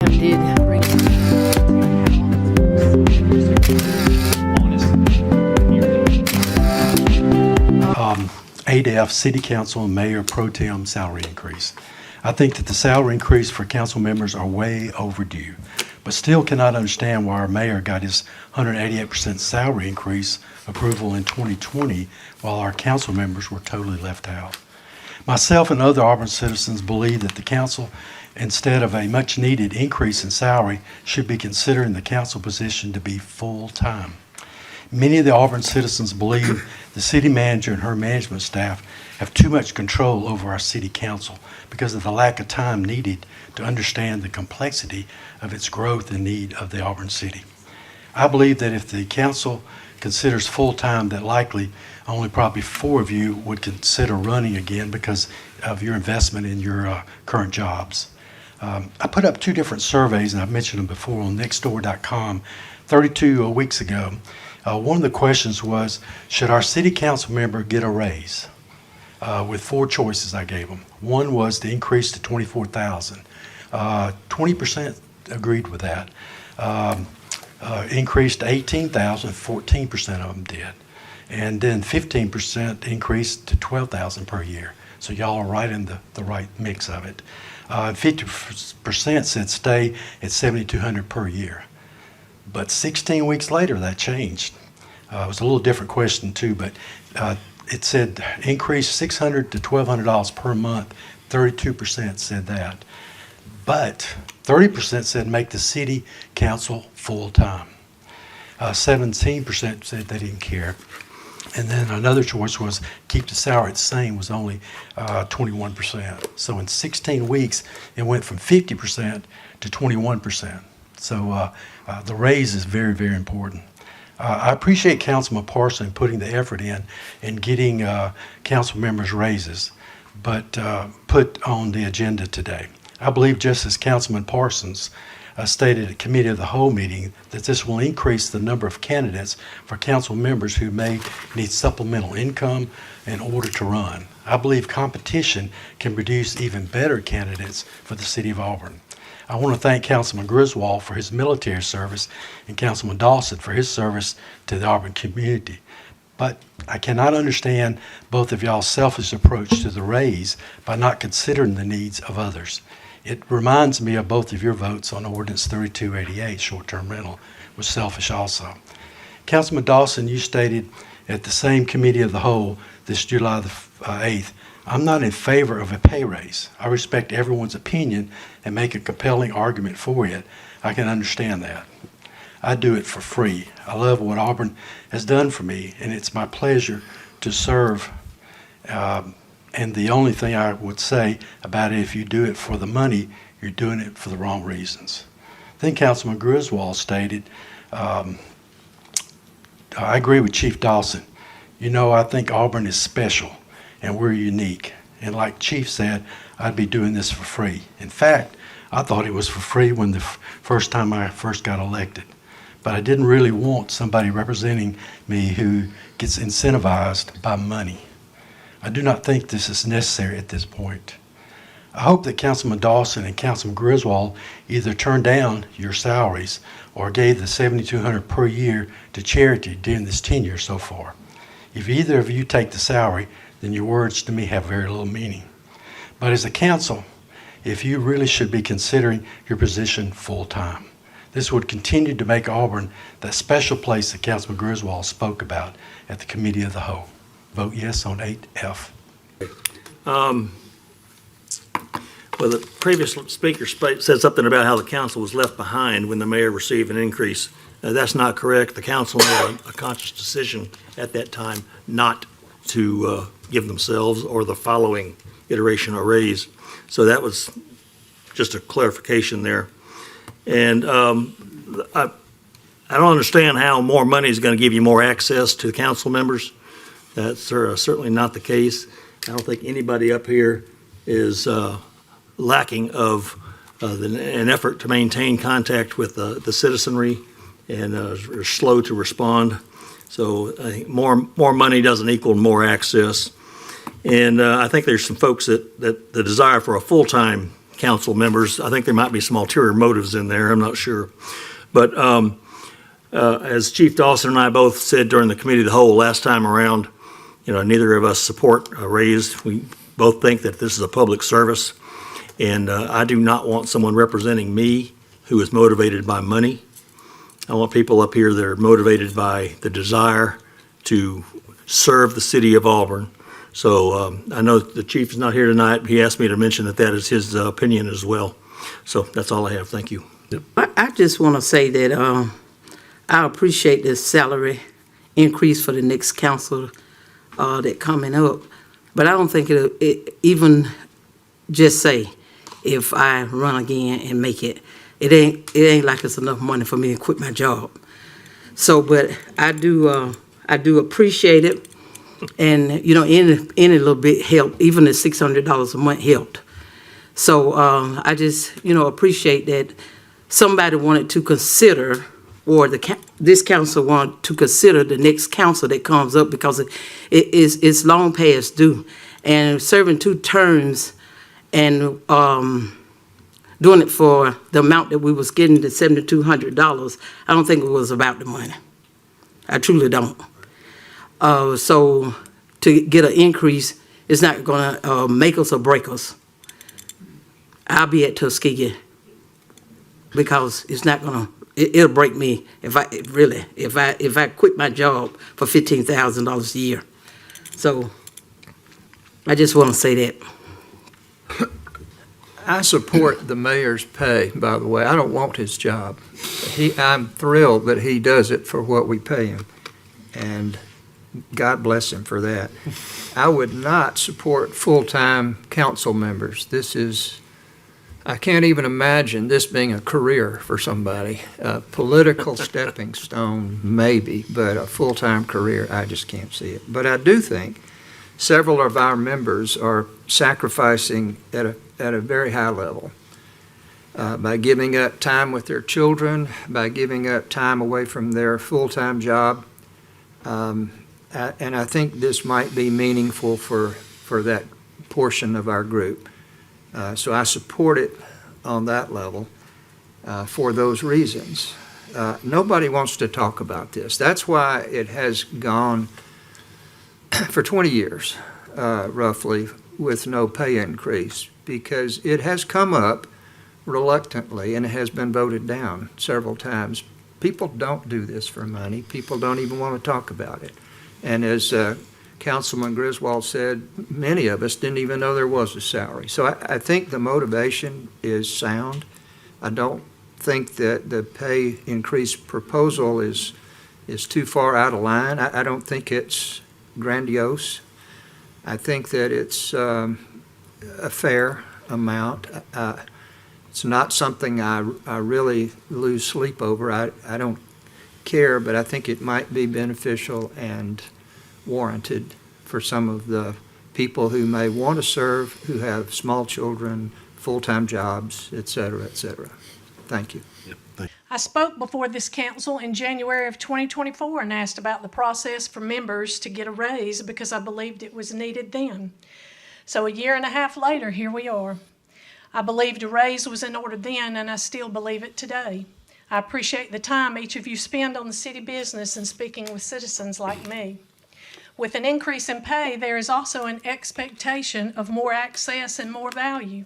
did bring ADF, City Council and Mayor Pro Tem salary increase. I think that the salary increase for council members are way overdue, but still cannot understand why our mayor got his 188% salary increase approval in 2020 while our council members were totally left out. Myself and other Auburn citizens believe that the council, instead of a much needed increase in salary, should be considering the council position to be full-time. Many of the Auburn citizens believe the city manager and her management staff have too much control over our city council because of the lack of time needed to understand the complexity of its growth and need of the Auburn city. I believe that if the council considers full-time, that likely only probably 4 of you would consider running again because of your investment in your current jobs. I put up 2 different surveys, and I've mentioned them before, on nextdoor.com 32 weeks ago. One of the questions was, should our city council member get a raise? With 4 choices I gave them. One was the increase to $24,000. 20% agreed with that. Increased to $18,000, 14% of them did. And then 15% increased to $12,000 per year. So y'all are right in the right mix of it. 50% said stay at $7,200 per year. But 16 weeks later, that changed. It was a little different question too, but it said increase $600 to $1,200 per month. 32% said that. But 30% said make the city council full-time. 17% said they didn't care. And then another choice was keep the salary the same, was only 21%. So in 16 weeks, it went from 50% to 21%. So the raise is very, very important. I appreciate Councilman Parson putting the effort in getting council members raises, but put on the agenda today. I believe, just as Councilman Parsons stated at Committee of the Whole meeting, that this will increase the number of candidates for council members who may need supplemental income in order to run. I believe competition can produce even better candidates for the city of Auburn. I want to thank Councilman Griswold for his military service and Councilman Dawson for his service to the Auburn community. But I cannot understand both of y'all's selfish approach to the raise by not considering the needs of others. It reminds me of both of your votes on Ordinance 3288, short-term rental, was selfish also. Councilman Dawson, you stated at the same Committee of the Whole this July the 8th, I'm not in favor of a pay raise. I respect everyone's opinion and make a compelling argument for it. I can understand that. I do it for free. I love what Auburn has done for me, and it's my pleasure to serve. And the only thing I would say about it, if you do it for the money, you're doing it for the wrong reasons. Then Councilman Griswold stated, I agree with Chief Dawson. You know, I think Auburn is special and we're unique. And like Chief said, I'd be doing this for free. In fact, I thought it was for free when the first time I first got elected. But I didn't really want somebody representing me who gets incentivized by money. I do not think this is necessary at this point. I hope that Councilman Dawson and Councilman Griswold either turned down your salaries or gave the $7,200 per year to charity during this tenure so far. If either of you take the salary, then your words to me have very little meaning. But as a council, if you really should be considering your position full-time. This would continue to make Auburn that special place that Councilman Griswold spoke about at the Committee of the Whole. Vote yes on 8F. Well, the previous speaker said something about how the council was left behind when the mayor received an increase. That's not correct. The council made a conscious decision at that time not to give themselves or the following iteration a raise. So that was just a clarification there. And I don't understand how more money is going to give you more access to council members. That's certainly not the case. I don't think anybody up here is lacking of an effort to maintain contact with the citizenry and are slow to respond. So I think more money doesn't equal more access. And I think there's some folks that the desire for a full-time council members. I think there might be some ulterior motives in there, I'm not sure. But as Chief Dawson and I both said during the committee of the whole last time around, neither of us support a raise. We both think that this is a public service, and I do not want someone representing me who is motivated by money. I want people up here that are motivated by the desire to serve the city of Auburn. So I know the chief is not here tonight. He asked me to mention that is his opinion as well. So that's all I have. Thank you. I just want to say that I appreciate this salary increase for the next council that coming up, but I don't think it even just say if I run again and make it. It ain't like it's enough money for me to quit my job. So, but I do appreciate it, and any little bit helped. Even the $600 a month helped. So I just appreciate that somebody wanted to consider, or this council wanted to consider the next council that comes up, because it's long past due, and serving 2 terms and doing it for the amount that we was getting, the $7,200, I don't think it was about the money. I truly don't. So to get an increase, it's not gonna make us or break us. I'll be at Tuskegee because it's not gonna. It'll break me if I quit my job for $15,000 a year. So I just want to say that. I support the mayor's pay, by the way. I don't want his job. I'm thrilled that he does it for what we pay him, and God bless him for that. I would not support full-time council members. I can't even imagine this being a career for somebody. A political stepping stone, maybe, but a full-time career, I just can't see it. But I do think several of our members are sacrificing at a very high level by giving up time with their children, by giving up time away from their full-time job. And I think this might be meaningful for that portion of our group. So I support it on that level for those reasons. Nobody wants to talk about this. That's why it has gone for 20 years, roughly, with no pay increase, because it has come up reluctantly and it has been voted down several times. People don't do this for money. People don't even want to talk about it. And as Councilman Griswold said, many of us didn't even know there was a salary. So I think the motivation is sound. I don't think that the pay increase proposal is too far out of line. I don't think it's grandiose. I think that it's a fair amount. It's not something I really lose sleep over. I don't care, but I think it might be beneficial and warranted for some of the people who may want to serve, who have small children, full-time jobs, et cetera, et cetera. Thank you. I spoke before this council in January of 2024 and asked about the process for members to get a raise because I believed it was needed then. So a year and a half later, here we are. I believed a raise was in order then, and I still believe it today. I appreciate the time each of you spend on the city business and speaking with citizens like me. With an increase in pay, there is also an expectation of more access and more value.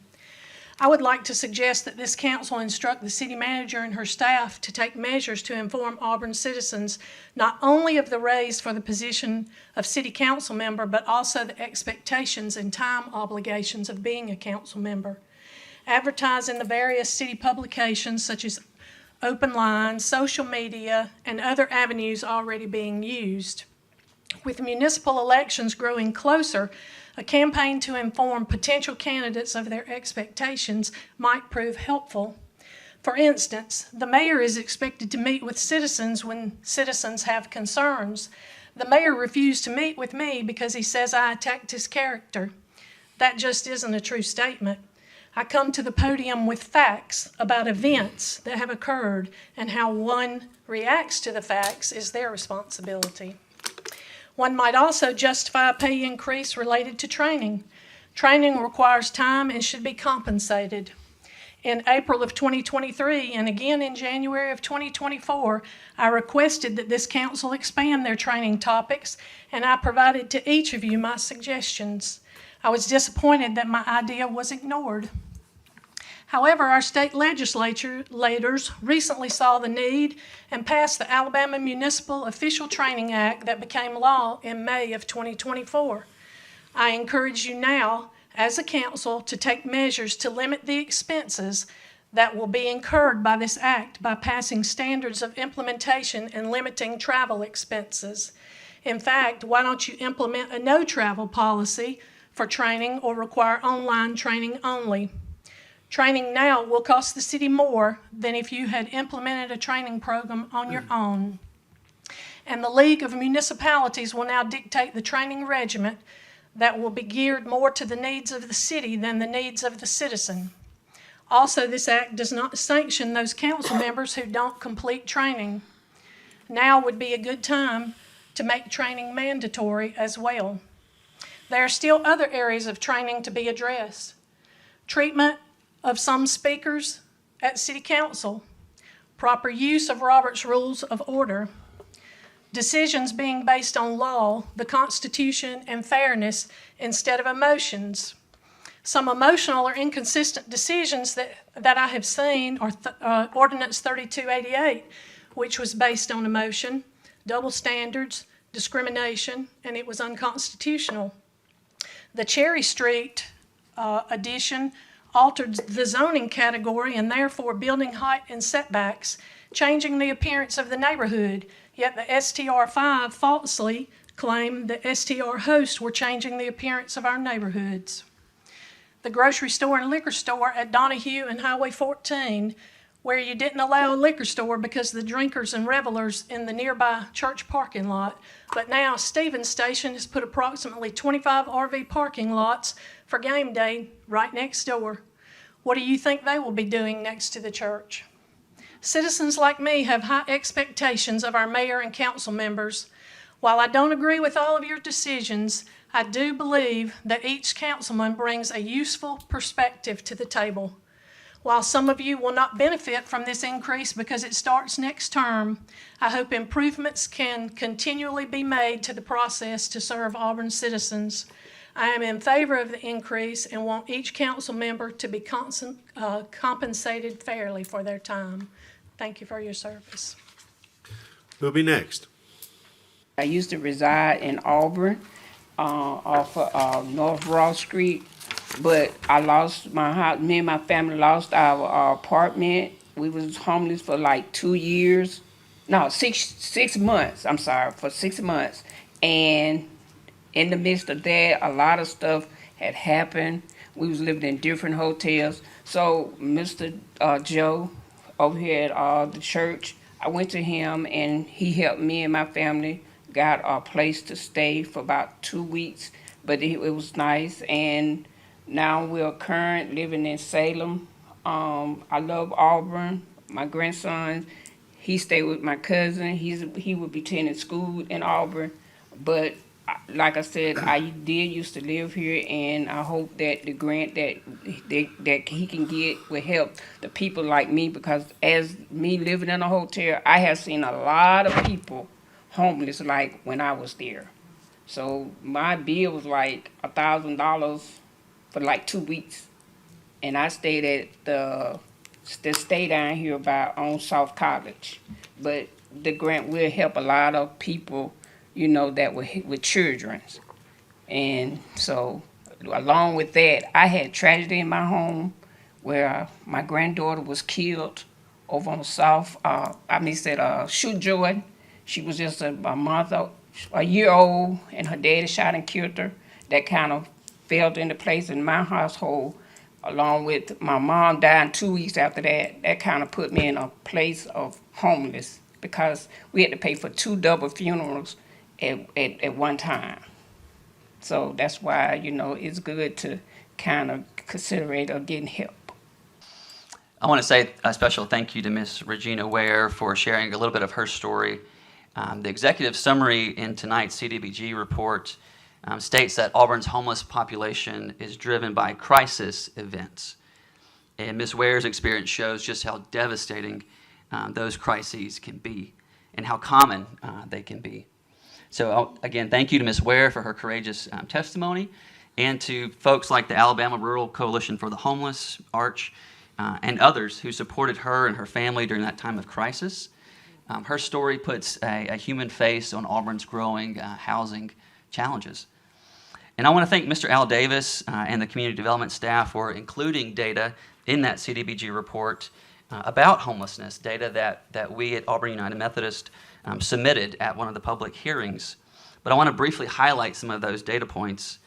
I would like to suggest that this council instruct the city manager and her staff to take measures to inform Auburn citizens not only of the raise for the position of city council member, but also the expectations and time obligations of being a council member. Advertise in the various city publications such as Open Line, social media, and other avenues already being used. With municipal elections growing closer, a campaign to inform potential candidates of their expectations might prove helpful. For instance, the mayor is expected to meet with citizens when citizens have concerns. The mayor refused to meet with me because he says I attacked his character. That just isn't a true statement. I come to the podium with facts about events that have occurred, and how one reacts to the facts is their responsibility. One might also justify a pay increase related to training. Training requires time and should be compensated. In April of 2023 and again in January of 2024, I requested that this council expand their training topics, and I provided to each of you my suggestions. I was disappointed that my idea was ignored. However, our state legislators recently saw the need and passed the Alabama Municipal Official Training Act that became law in May of 2024. I encourage you now, as a council, to take measures to limit the expenses that will be incurred by this act by passing standards of implementation and limiting travel expenses. In fact, why don't you implement a no travel policy for training or require online training only? Training now will cost the city more than if you had implemented a training program on your own. And the League of Municipalities will now dictate the training regimen that will be geared more to the needs of the city than the needs of the citizen. Also, this act does not sanction those council members who don't complete training. Now would be a good time to make training mandatory as well. There are still other areas of training to be addressed. Treatment of some speakers at City Council, proper use of Robert's Rules of Order, decisions being based on law, the Constitution, and fairness instead of emotions. Some emotional or inconsistent decisions that I have seen are Ordinance 3288, which was based on emotion, double standards, discrimination, and it was unconstitutional. The Cherry Street addition altered the zoning category and therefore building height and setbacks, changing the appearance of the neighborhood, yet the STR5 falsely claimed the STR hosts were changing the appearance of our neighborhoods. The grocery store and liquor store at Donahue and Highway 14, where you didn't allow a liquor store because of the drinkers and revelers in the nearby church parking lot, but now Stevens Station has put approximately 25 RV parking lots for game day right next door. What do you think they will be doing next to the church? Citizens like me have high expectations of our mayor and council members. While I don't agree with all of your decisions, I do believe that each councilman brings a useful perspective to the table. While some of you will not benefit from this increase because it starts next term, I hope improvements can continually be made to the process to serve Auburn citizens. I am in favor of the increase and want each council member to be compensated fairly for their time. Thank you for your service. Who'll be next? I used to reside in Auburn, off of North Ross Street, but I lost my house. Me and my family lost our apartment. We was homeless for like 2 years. No, 6 months. I'm sorry, for 6 months. And in the midst of that, a lot of stuff had happened. We was living in different hotels. So Mr. Joe over here at the church, I went to him and he helped me and my family, got a place to stay for about 2 weeks, but it was nice. And now we're current living in Salem. I love Auburn. My grandson, he stayed with my cousin. He would be attending school in Auburn, but like I said, I did used to live here, and I hope that the grant that he can get will help the people like me, because as me living in a hotel, I have seen a lot of people homeless like when I was there. So my bill was like $1,000 for like 2 weeks, and I stayed at the stay down here on South College. But the grant will help a lot of people, that with children. And so along with that, I had tragedy in my home where my granddaughter was killed over on Shoot Jordan. She was just a year old, and her daddy shot and killed her. That kind of fell into place in my household, along with my mom dying 2 weeks after that. That kind of put me in a place of homeless because we had to pay for 2 double funerals at one time. So that's why, it's good to kind of consider it or getting help. I want to say a special thank you to Ms. Regina Ware for sharing a little bit of her story. The executive summary in tonight's CDBG report states that Auburn's homeless population is driven by crisis events. And Ms. Ware's experience shows just how devastating those crises can be and how common they can be. So again, thank you to Ms. Ware for her courageous testimony, and to folks like the Alabama Rural Coalition for the Homeless, ARCH, and others who supported her and her family during that time of crisis. Her story puts a human face on Auburn's growing housing challenges. And I want to thank Mr. Al Davis and the community development staff for including data in that CDBG report about homelessness, data that we at Auburn United Methodist submitted at one of the public hearings. But I want to briefly highlight some of those data points.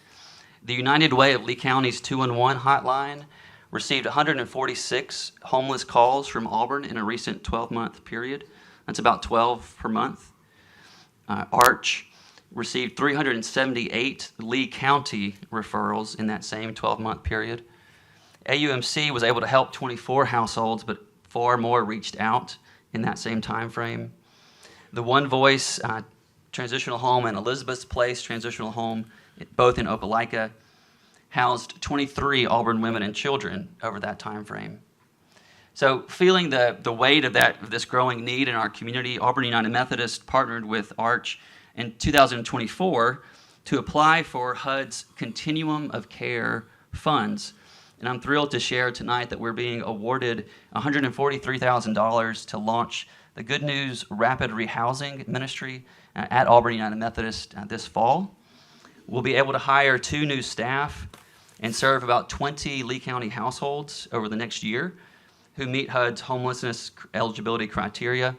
The United Way of Lee County's 211 hotline received 146 homeless calls from Auburn in a recent 12-month period. That's about 12 per month. ARCH received 378 Lee County referrals in that same 12-month period. AUMC was able to help 24 households, but far more reached out in that same time frame. The One Voice Transitional Home and Elizabeth's Place Transitional Home, both in Opelika, housed 23 Auburn women and children over that time frame. So feeling the weight of this growing need in our community, Auburn United Methodist partnered with ARCH in 2024 to apply for HUD's Continuum of Care funds. And I'm thrilled to share tonight that we're being awarded $143,000 to launch the Good News Rapid Rehousing Ministry at Auburn United Methodist this fall. We'll be able to hire 2 new staff and serve about 20 Lee County households over the next year who meet HUD's homelessness eligibility criteria.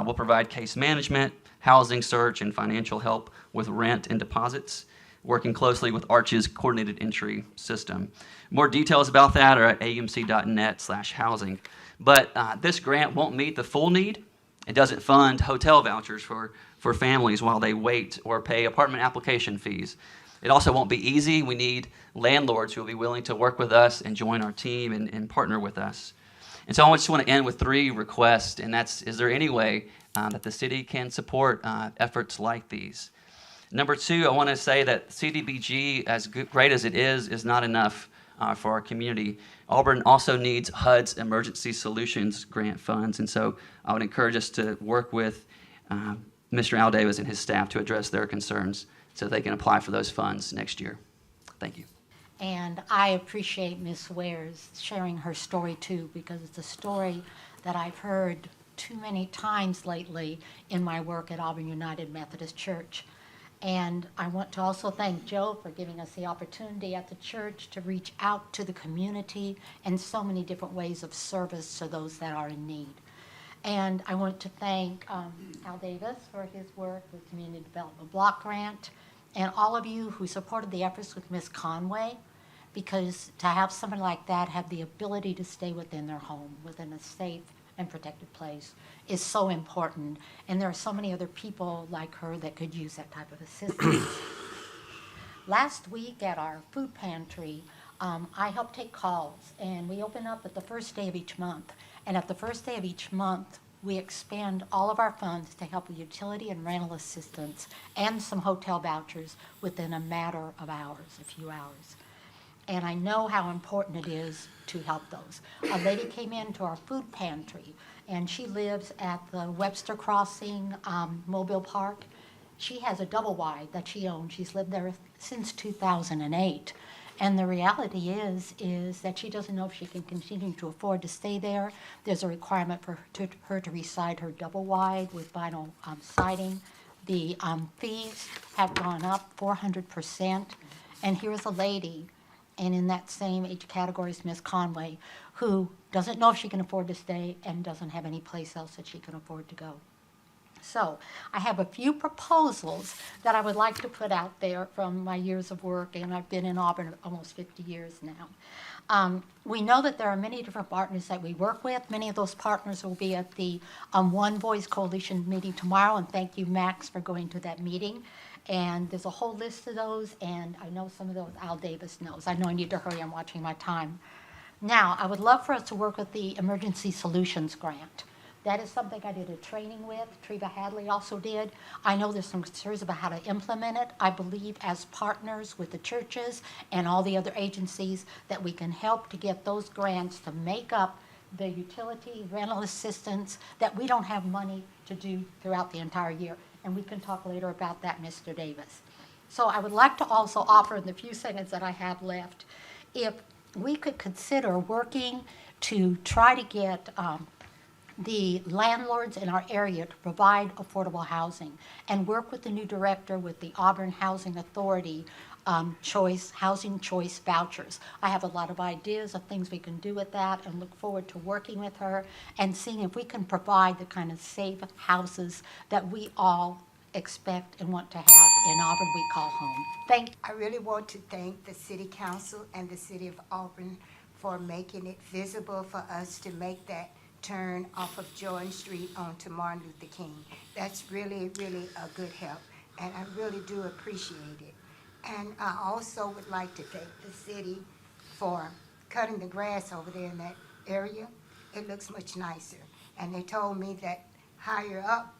We'll provide case management, housing search, and financial help with rent and deposits, working closely with ARCH's coordinated entry system. More details about that are at aumc.net/housing. But this grant won't meet the full need. It doesn't fund hotel vouchers for families while they wait or pay apartment application fees. It also won't be easy. We need landlords who will be willing to work with us and join our team and partner with us. And so I just want to end with 3 requests, and that's, is there any way that the city can support efforts like these? Number 2, I want to say that CDBG, as great as it is not enough for our community. Auburn also needs HUD's Emergency Solutions Grant funds, and so I would encourage us to work with Mr. Al Davis and his staff to address their concerns so they can apply for those funds next year. Thank you. And I appreciate Ms. Ware's sharing her story too, because it's a story that I've heard too many times lately in my work at Auburn United Methodist Church. And I want to also thank Joe for giving us the opportunity at the church to reach out to the community in so many different ways of service to those that are in need. And I want to thank Al Davis for his work with Community Development Block Grant, and all of you who supported the efforts with Ms. Conway, because to have somebody like that have the ability to stay within their home, within a safe and protected place, is so important. And there are so many other people like her that could use that type of assistance. Last week at our food pantry, I helped take calls, and we open up at the first day of each month. And at the first day of each month, we expend all of our funds to help with utility and rental assistance and some hotel vouchers within a matter of hours, a few hours. And I know how important it is to help those. A lady came into our food pantry, and she lives at the Webster Crossing Mobile Park. She has a double wide that she owns. She's lived there since 2008. And the reality is that she doesn't know if she can continue to afford to stay there. There's a requirement for her to reside her double wide with vinyl siding. The fees have gone up 400%. And here's a lady, and in that same age category is Ms. Conway, who doesn't know if she can afford to stay and doesn't have any place else that she can afford to go. So I have a few proposals that I would like to put out there from my years of work, and I've been in Auburn almost 50 years now. We know that there are many different partners that we work with. Many of those partners will be at the One Voice Coalition meeting tomorrow, and thank you, Max, for going to that meeting. And there's a whole list of those, and I know some of those Al Davis knows. I know I need to hurry. I'm watching my time. Now, I would love for us to work with the Emergency Solutions Grant. That is something I did a training with. Treva Hadley also did. I know there's some concerns about how to implement it. I believe as partners with the churches and all the other agencies that we can help to get those grants to make up the utility rental assistance that we don't have money to do throughout the entire year. And we can talk later about that, Mr. Davis. So I would like to also offer in the few seconds that I have left, if we could consider working to try to get the landlords in our area to provide affordable housing and work with the new director with the Auburn Housing Authority housing choice vouchers. I have a lot of ideas of things we can do with that and look forward to working with her and seeing if we can provide the kind of safe houses that we all expect and want to have in Auburn we call home. Thank you. I really want to thank the City Council and the City of Auburn for making it visible for us to make that turn off of Jordan Street onto Martin Luther King. That's really, really a good help, and I really do appreciate it. And I also would like to thank the city for cutting the grass over there in that area. It looks much nicer. And they told me that higher up,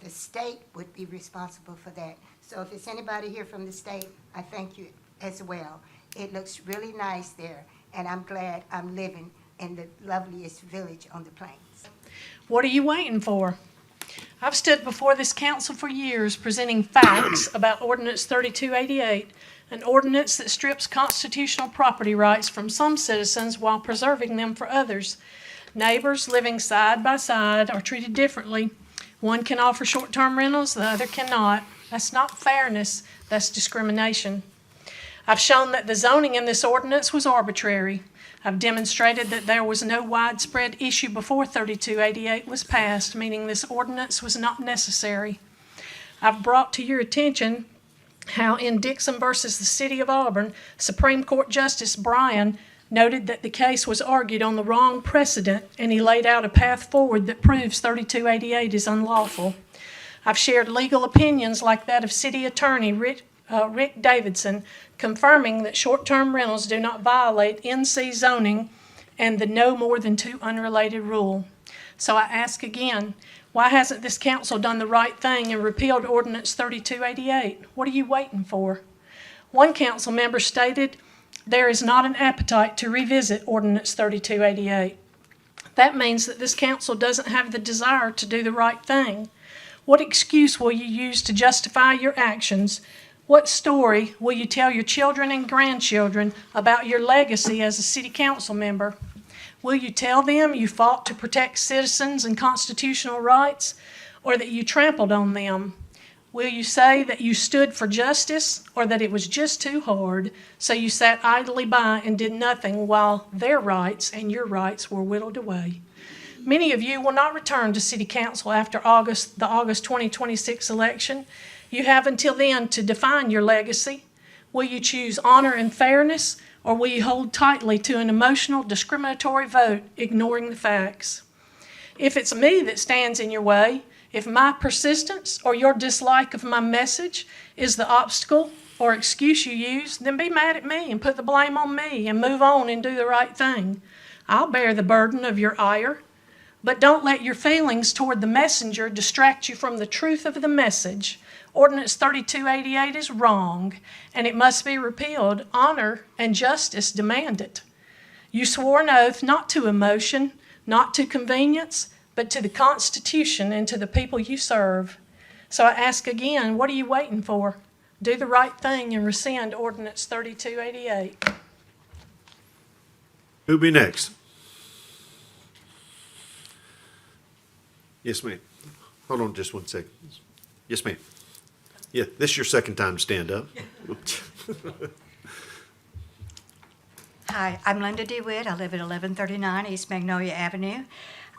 the state would be responsible for that. So if it's anybody here from the state, I thank you as well. It looks really nice there, and I'm glad I'm living in the loveliest village on the plains. What are you waiting for? I've stood before this council for years presenting facts about Ordinance 3288, an ordinance that strips constitutional property rights from some citizens while preserving them for others. Neighbors living side by side are treated differently. One can offer short-term rentals, the other cannot. That's not fairness, that's discrimination. I've shown that the zoning in this ordinance was arbitrary. I've demonstrated that there was no widespread issue before 3288 was passed, meaning this ordinance was not necessary. I've brought to your attention how in Dixon versus the City of Auburn, Supreme Court Justice Bryan noted that the case was argued on the wrong precedent, and he laid out a path forward that proves 3288 is unlawful. I've shared legal opinions like that of City Attorney Rick Davidson, confirming that short-term rentals do not violate NC zoning and the no more than two unrelated rule. So I ask again, why hasn't this council done the right thing and repealed Ordinance 3288? What are you waiting for? One council member stated, there is not an appetite to revisit Ordinance 3288. That means that this council doesn't have the desire to do the right thing. What excuse will you use to justify your actions? What story will you tell your children and grandchildren about your legacy as a city council member? Will you tell them you fought to protect citizens and constitutional rights, or that you trampled on them? Will you say that you stood for justice, or that it was just too hard, so you sat idly by and did nothing while their rights and your rights were whittled away? Many of you will not return to city council after the August 2026 election. You have until then to define your legacy. Will you choose honor and fairness, or will you hold tightly to an emotional, discriminatory vote, ignoring the facts? If it's me that stands in your way, if my persistence or your dislike of my message is the obstacle or excuse you use, then be mad at me and put the blame on me and move on and do the right thing. I'll bear the burden of your ire, but don't let your feelings toward the messenger distract you from the truth of the message. Ordinance 3288 is wrong, and it must be repealed. Honor and justice demand it. You swore an oath not to emotion, not to convenience, but to the Constitution and to the people you serve. So I ask again, what are you waiting for? Do the right thing and rescind Ordinance 3288. Who'll be next? Yes, ma'am. Hold on just one second. Yes, ma'am. Yeah, this is your second time to stand up. Hi, I'm Linda DeWitt. I live at 1139 East Magnolia Avenue.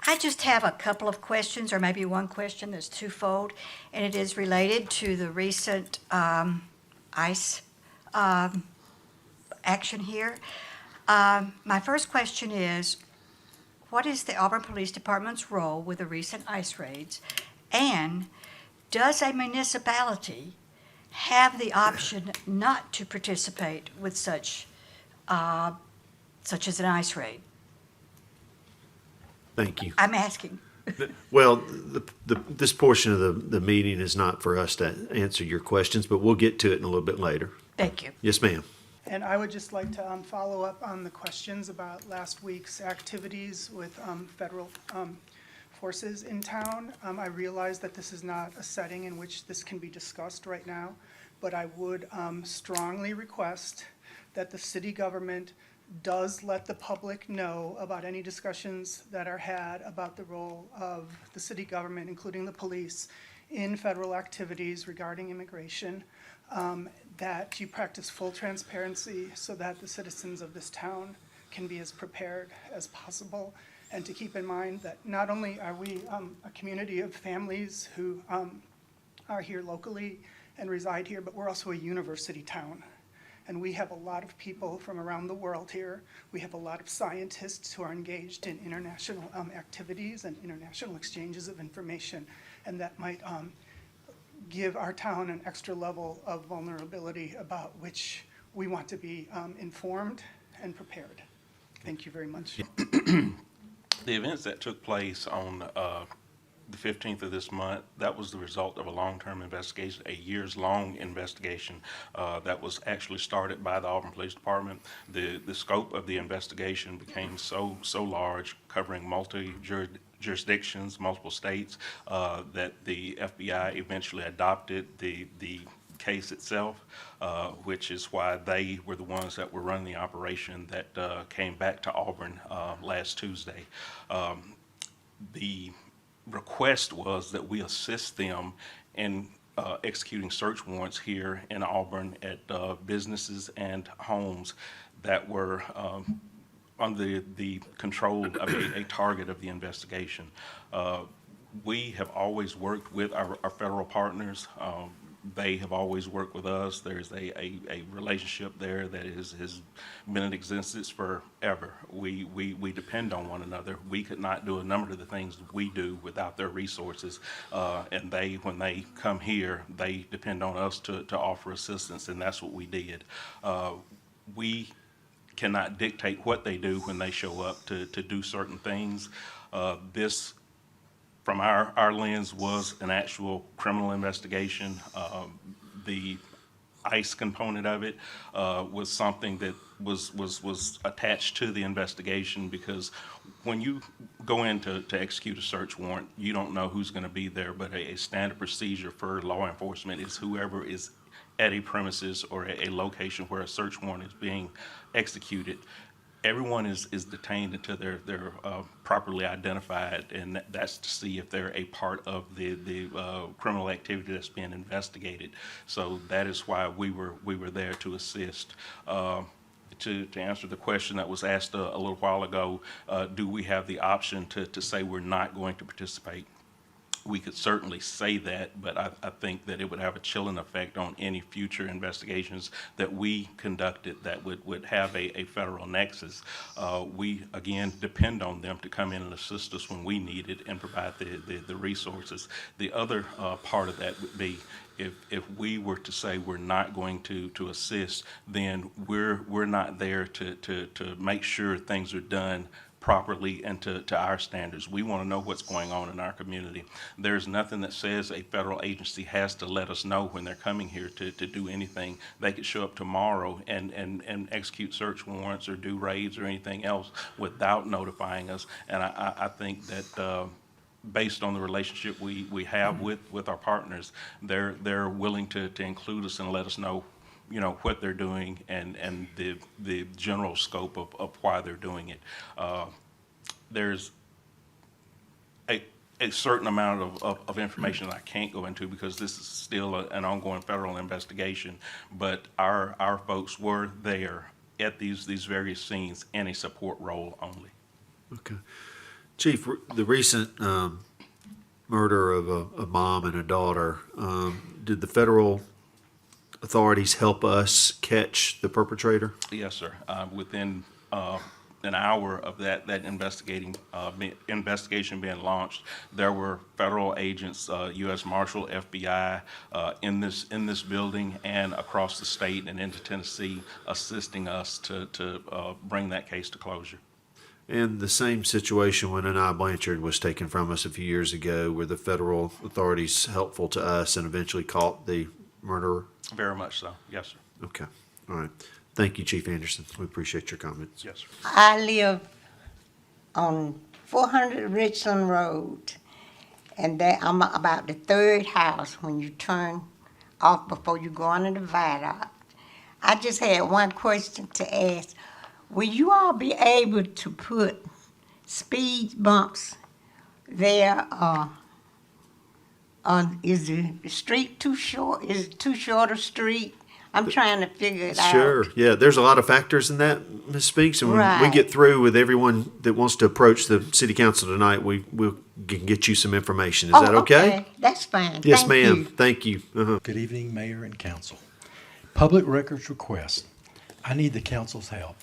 I just have a couple of questions, or maybe one question that's twofold, and it is related to the recent ICE action here. My first question is, what is the Auburn Police Department's role with the recent ICE raids? And does a municipality have the option not to participate with such as an ICE raid? Thank you. I'm asking. Well, this portion of the meeting is not for us to answer your questions, but we'll get to it in a little bit later. Thank you. Yes, ma'am. And I would just like to follow up on the questions about last week's activities with federal forces in town. I realize that this is not a setting in which this can be discussed right now, but I would strongly request that the city government does let the public know about any discussions that are had about the role of the city government, including the police, in federal activities regarding immigration, that you practice full transparency so that the citizens of this town can be as prepared as possible, and to keep in mind that not only are we a community of families who are here locally and reside here, but we're also a university town. And we have a lot of people from around the world here. We have a lot of scientists who are engaged in international activities and international exchanges of information, and that might give our town an extra level of vulnerability about which we want to be informed and prepared. Thank you very much. The events that took place on the 15th of this month, that was the result of a long-term investigation, a years-long investigation that was actually started by the Auburn Police Department. The scope of the investigation became so large, covering jurisdictions, multiple states, that the FBI eventually adopted the case itself, which is why they were the ones that were running the operation that came back to Auburn last Tuesday. The request was that we assist them in executing search warrants here in Auburn at businesses and homes that were under the control of a target of the investigation. We have always worked with our federal partners. They have always worked with us. There's a relationship there that has been in existence forever. We depend on one another. We could not do a number of the things we do without their resources. And when they come here, they depend on us to offer assistance, and that's what we did. We cannot dictate what they do when they show up to do certain things. This, from our lens, was an actual criminal investigation. The ICE component of it was something that was attached to the investigation, because when you go in to execute a search warrant, you don't know who's going to be there, but a standard procedure for law enforcement is whoever is at a premises or a location where a search warrant is being executed, everyone is detained until they're properly identified, and that's to see if they're a part of the criminal activity that's being investigated. So that is why we were there to assist. To answer the question that was asked a little while ago, do we have the option to say we're not going to participate? We could certainly say that, but I think that it would have a chilling effect on any future investigations that we conducted that would have a federal nexus. We, again, depend on them to come in and assist us when we need it and provide the resources. The other part of that would be, if we were to say we're not going to assist, then we're not there to make sure things are done properly and to our standards. We want to know what's going on in our community. There's nothing that says a federal agency has to let us know when they're coming here to do anything. They could show up tomorrow and execute search warrants or do raids or anything else without notifying us. And I think that based on the relationship we have with our partners, they're willing to include us and let us know what they're doing and the general scope of why they're doing it. There's a certain amount of information that I can't go into because this is still an ongoing federal investigation, but our folks were there at these various scenes in a support role only. Okay. Chief, the recent murder of a mom and a daughter, did the federal authorities help us catch the perpetrator? Yes, sir. Within an hour of that investigation being launched, there were federal agents, U.S. Marshal, FBI, in this building and across the state and into Tennessee, assisting us to bring that case to closure. And the same situation when Anaya Blanchard was taken from us a few years ago, were the federal authorities helpful to us and eventually caught the murderer? Very much so. Yes, sir. Okay, all right. Thank you, Chief Anderson. We appreciate your comments. Yes, sir. I live on 400 Richland Road, and I'm about the third house when you turn off before you go on the viaduct. I just had one question to ask. Will you all be able to put speed bumps there? Is the street too short? Is it too short a street? I'm trying to figure it out. Sure, yeah, there's a lot of factors in that, Ms. Speaks, and when we Right. get through with everyone that wants to approach the city council tonight, we'll can get you some information. Is that okay? That's fine. Yes, Thank ma'am. you. Thank you. Uh-huh. Good evening, Mayor and Council. Public records request. I need the council's help.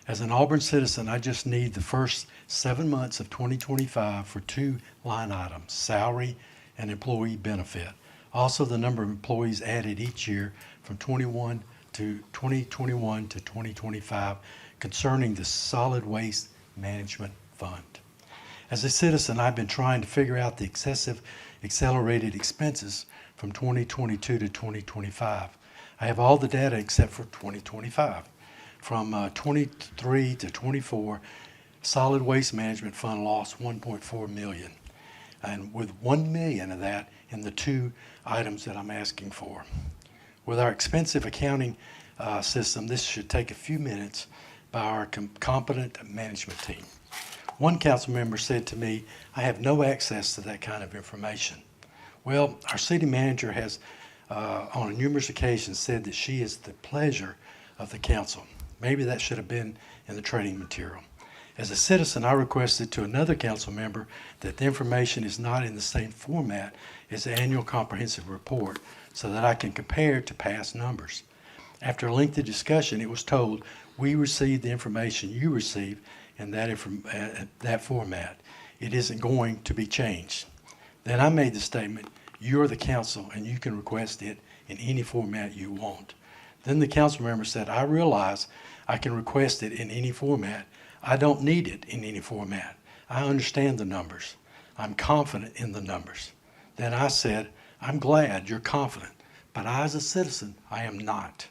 As an Auburn citizen, I just need the first 7 months of 2025 for two line items, salary and employee benefit. Also, the number of employees added each year from 2021 to 2025 concerning the Solid Waste Management Fund. As a citizen, I've been trying to figure out the excessive accelerated expenses from 2022 to 2025. I have all the data except for 2025. From 23 to 24, Solid Waste Management Fund lost 1.4 million, and with 1 million of that in the two items that I'm asking for. With our expensive accounting system, this should take a few minutes by our competent management team. One council member said to me, I have no access to that kind of information. Well, our city manager has on numerous occasions said that she is the pleasure of the council. Maybe that should have been in the training material. As a citizen, I requested to another council member that the information is not in the same format as the annual comprehensive report so that I can compare to past numbers. After a lengthy discussion, it was told, we received the information you received in that format. It isn't going to be changed. Then I made the statement, you're the council and you can request it in any format you want. Then the council member said, I realize I can request it in any format. I don't need it in any format. I understand the numbers. I'm confident in the numbers. Then I said, I'm glad you're confident, but I, as a citizen, I am not.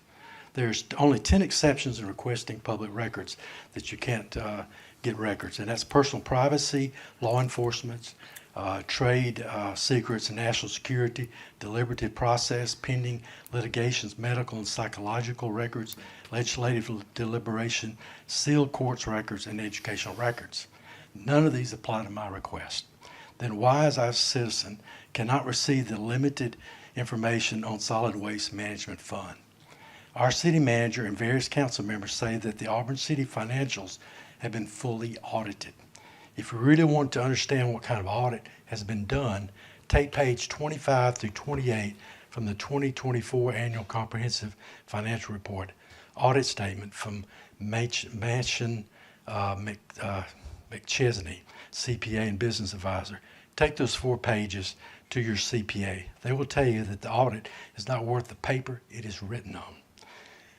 There's only 10 exceptions in requesting public records that you can't get records, and that's personal privacy, law enforcement, trade secrets, national security, deliberative process, pending litigations, medical and psychological records, legislative deliberation, sealed courts records, and educational records. None of these apply to my request. Then why, as a citizen, cannot receive the limited information on Solid Waste Management Fund? Our city manager and various council members say that the Auburn City financials have been fully audited. If you really want to understand what kind of audit has been done, take page 25 through 28 from the 2024 Annual Comprehensive Financial Report audit statement from McChesney, CPA and business advisor. Take those 4 pages to your CPA. They will tell you that the audit is not worth the paper it is written on.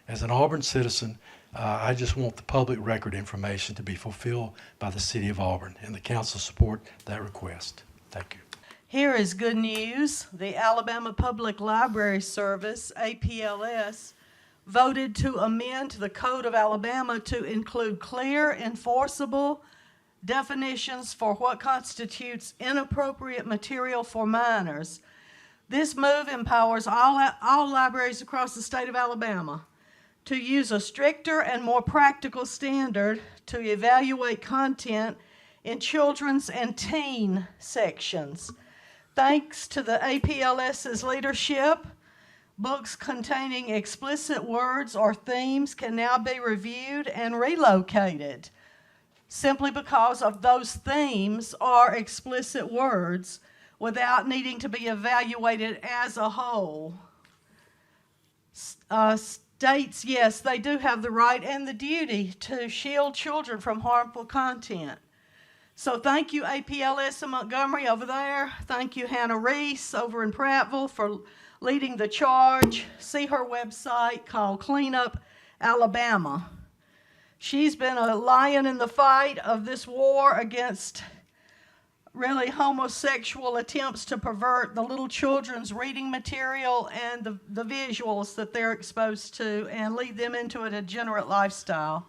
As an Auburn citizen, I just want the public record information to be fulfilled by the City of Auburn, and the council support that request. Thank you. Here is good news. The Alabama Public Library Service, APLS, voted to amend the Code of Alabama to include clear, enforceable definitions for what constitutes inappropriate material for minors. This move empowers all libraries across the state of Alabama to use a stricter and more practical standard to evaluate content in children's and teen sections. Thanks to the APLS's leadership, books containing explicit words or themes can now be reviewed and relocated simply because of those themes or explicit words without needing to be evaluated as a whole. States, yes, they do have the right and the duty to shield children from harmful content. So thank you, APLS in Montgomery over there. Thank you, Hannah Reese over in Prattville for leading the charge. See her website called Clean Up Alabama. She's been a lion in the fight of this war against really homosexual attempts to pervert the little children's reading material and the visuals that they're exposed to and lead them into a degenerate lifestyle.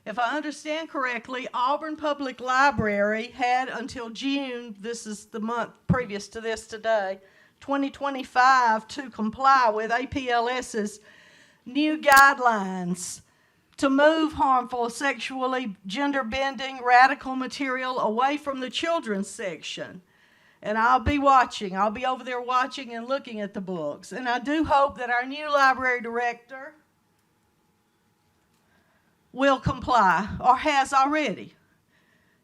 If I understand correctly, Auburn Public Library had until June, this is the month previous to this today, 2025, to comply with APLS's new guidelines to move harmful, sexually gender-bending, radical material away from the children's section. And I'll be watching. I'll be over there watching and looking at the books. And I do hope that our new library director will comply, or has already,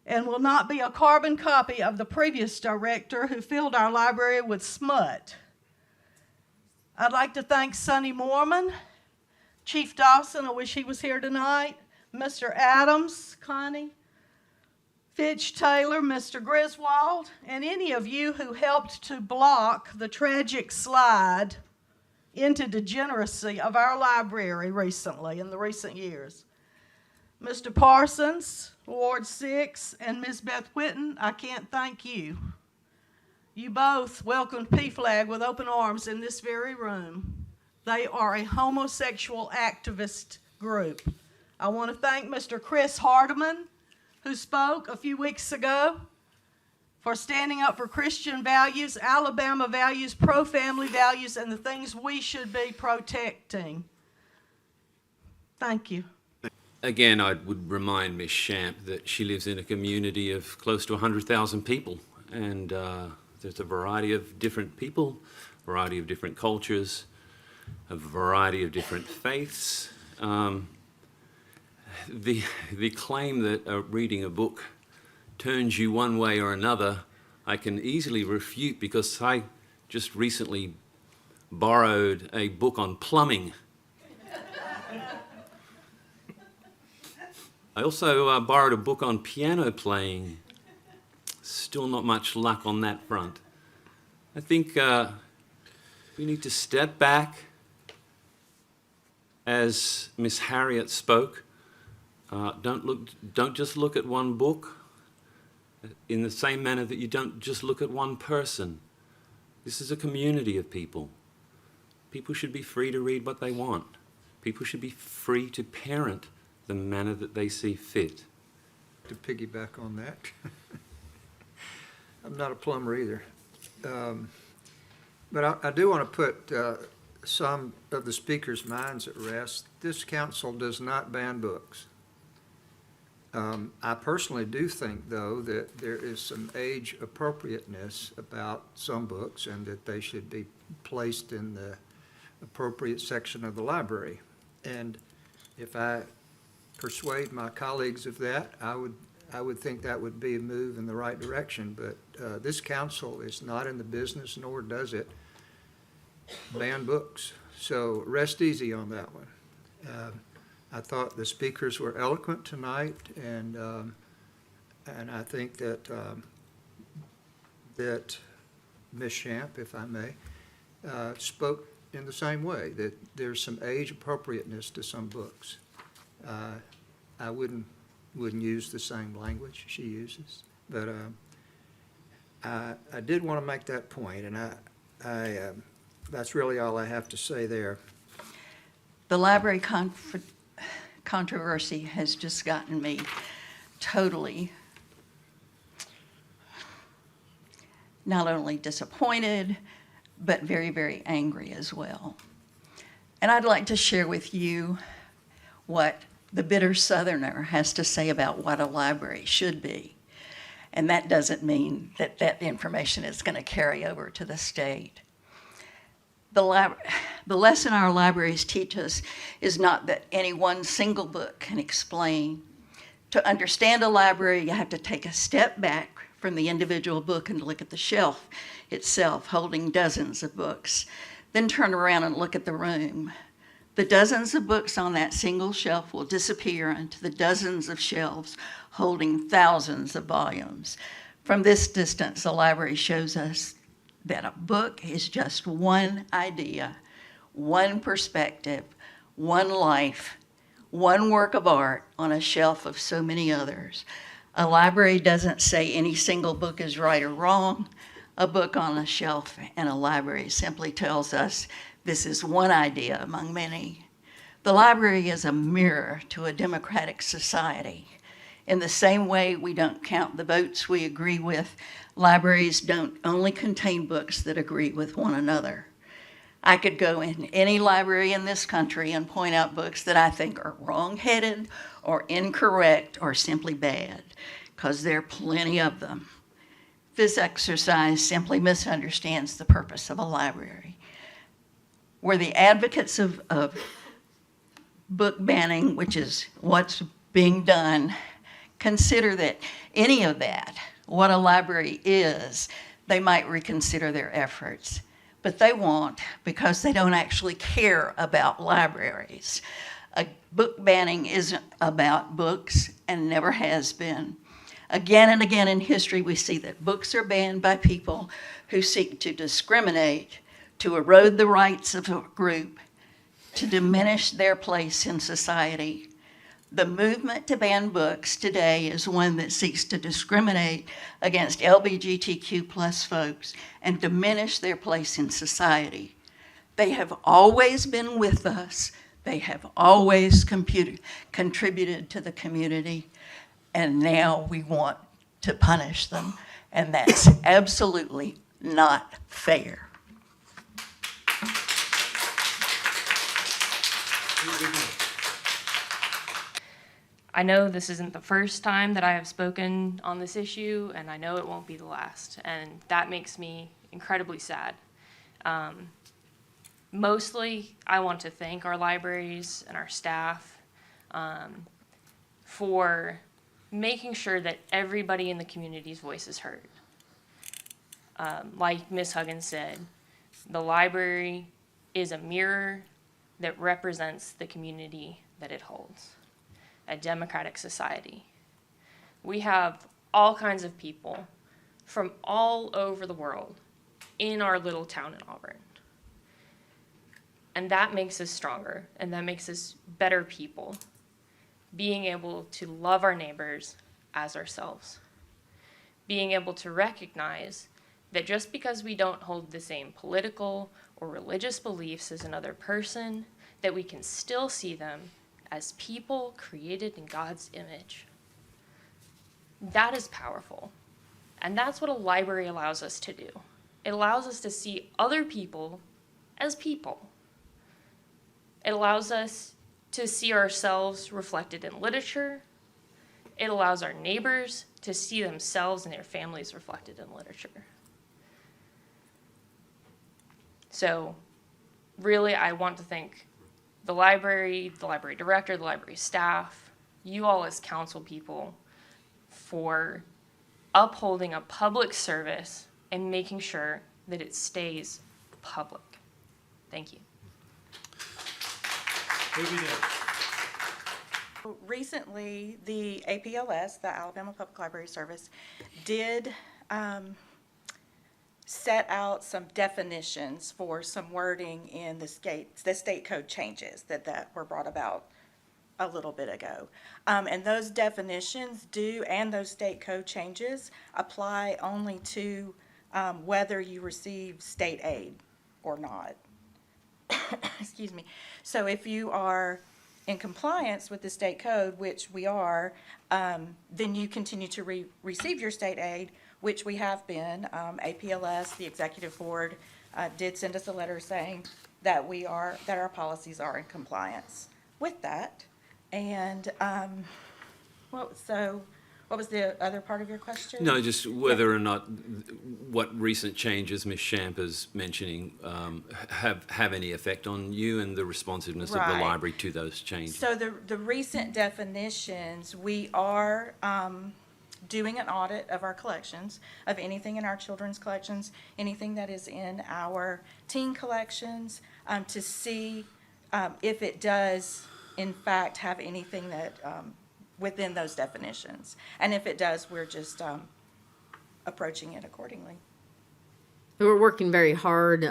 and will not be a carbon copy of the previous director who filled our library with smut. I'd like to thank Sonny Mormon, Chief Dawson, I wish he was here tonight, Mr. Adams, Connie, Fitch Taylor, Mr. Griswold, and any of you who helped to block the tragic slide into degeneracy of our library recently, in the recent years. Mr. Parsons, Ward 6, and Ms. Beth Whitten, I can't thank you. You both welcomed PFLAG with open arms in this very room. They are a homosexual activist group. I want to thank Mr. Chris Hardiman, who spoke a few weeks ago, for standing up for Christian values, Alabama values, pro-family values, and the things we should be protecting. Thank you. Again, I would remind Ms. Shamp that she lives in a community of close to 100,000 people, and there's a variety of different people, a variety of different cultures, a variety of different faiths. The claim that reading a book turns you one way or another, I can easily refute, because I just recently borrowed a book on plumbing. I also borrowed a book on piano playing. Still not much luck on that front. I think we need to step back, as Miss Harriet spoke. Don't just look at one book in the same manner that you don't just look at one person. This is a community of people. People should be free to read what they want. People should be free to parent the manner that they see fit. To piggyback on that, I'm not a plumber either. But I do want to put some of the speakers' minds at rest. This council does not ban books. I personally do think, though, that there is some age appropriateness about some books, and that they should be placed in the appropriate section of the library. And if I persuade my colleagues of that, I would think that would be a move in the right direction. But this council is not in the business, nor does it ban books. So rest easy on that one. I thought the speakers were eloquent tonight, and I think that that Ms. Shamp, if I may, spoke in the same way, that there's some age appropriateness to some books. I wouldn't use the same language she uses, but I did want to make that point, and I that's really all I have to say there. The library controversy has just gotten me totally not only disappointed, but very, very angry as well. And I'd like to share with you what the bitter Southerner has to say about what a library should be. And that doesn't mean that that information is going to carry over to the state. The lesson our libraries teach us is not that any one single book can explain. To understand a library, you have to take a step back from the individual book and look at the shelf itself, holding dozens of books. Then turn around and look at the room. The dozens of books on that single shelf will disappear into the dozens of shelves holding thousands of volumes. From this distance, the library shows us that a book is just one idea, one perspective, one life, one work of art on a shelf of so many others. A library doesn't say any single book is right or wrong. A book on a shelf in a library simply tells us this is one idea among many. The library is a mirror to a democratic society. In the same way we don't count the votes we agree with, libraries don't only contain books that agree with one another. I could go in any library in this country and point out books that I think are wrong-headed or incorrect or simply bad, because there are plenty of them. This exercise simply misunderstands the purpose of a library. We're the advocates of book banning, which is what's being done. Consider that any of that, what a library is, they might reconsider their efforts. But they won't, because they don't actually care about libraries. A book banning isn't about books and never has been. Again and again in history, we see that books are banned by people who seek to discriminate, to erode the rights of a group, to diminish their place in society. The movement to ban books today is one that seeks to discriminate against LGBTQ+ folks and diminish their place in society. They have always been with us. They have always contributed to the community, and now we want to punish them, and that's absolutely not fair. I know this isn't the first time that I have spoken on this issue, and I know it won't be the last, and that makes me incredibly sad. Mostly, I want to thank our libraries and our staff for making sure that everybody in the community's voice is heard. Like Ms. Huggins said, the library is a mirror that represents the community that it holds. A democratic society. We have all kinds of people from all over the world in our little town in Auburn. And that makes us stronger, and that makes us better people, being able to love our neighbors as ourselves. Being able to recognize that just because we don't hold the same political or religious beliefs as another person, that we can still see them as people created in God's image. That is powerful. And that's what a library allows us to do. It allows us to see other people as people. It allows us to see ourselves reflected in literature. It allows our neighbors to see themselves and their families reflected in literature. So, really, I want to thank the library director, the library staff, you all as council people for upholding a public service and making sure that it stays public. Thank you. Recently, the APLS, the Alabama Public Library Service, did set out some definitions for some wording in the state code changes that were brought about a little bit ago. And those definitions and those state code changes apply only to whether you receive state aid or not. Excuse me. So if you are in compliance with the state code, which we are, then you continue to receive your state aid, which we have been. APLS, the executive board, did send us a letter saying that our policies are in compliance with that. And what was the other part of your question? No, just whether or not what recent changes Ms. Champa's mentioning have any effect on you and the responsiveness of the library to those changes. So the recent definitions, we are doing an audit of our collections, of anything in our children's collections, anything that is in our teen collections, to see if it does, in fact, have anything that within those definitions. And if it does, we're just approaching it accordingly. We're working very hard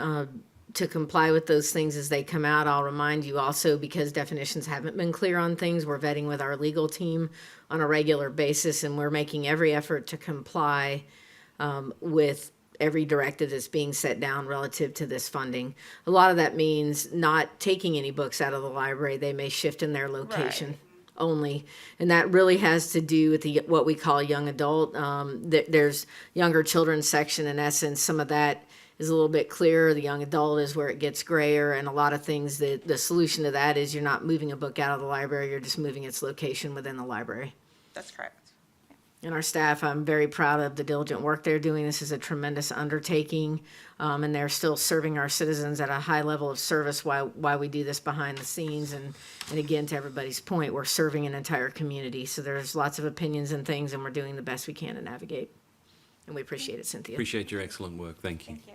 to comply with those things as they come out. I'll remind you also, because definitions haven't been clear on things, we're vetting with our legal team on a regular basis, and we're making every effort to comply with every directive that's being set down relative to this funding. A lot of that means not taking any books out of the library. They may shift in their location only, and that really has to do with the what we call young adult. There's younger children's section. In essence, some of that is a little bit clearer. The young adult is where it gets grayer, and a lot of things that the solution to that is you're not moving a book out of the library, you're just moving its location within the library. That's correct. And our staff, I'm very proud of the diligent work they're doing. This is a tremendous undertaking, and they're still serving our citizens at a high level of service while we do this behind the scenes. And again, to everybody's point, we're serving an entire community. So there's lots of opinions and things, and we're doing the best we can to navigate. And we appreciate it, Cynthia. Appreciate your excellent work. Thank you. Thank you.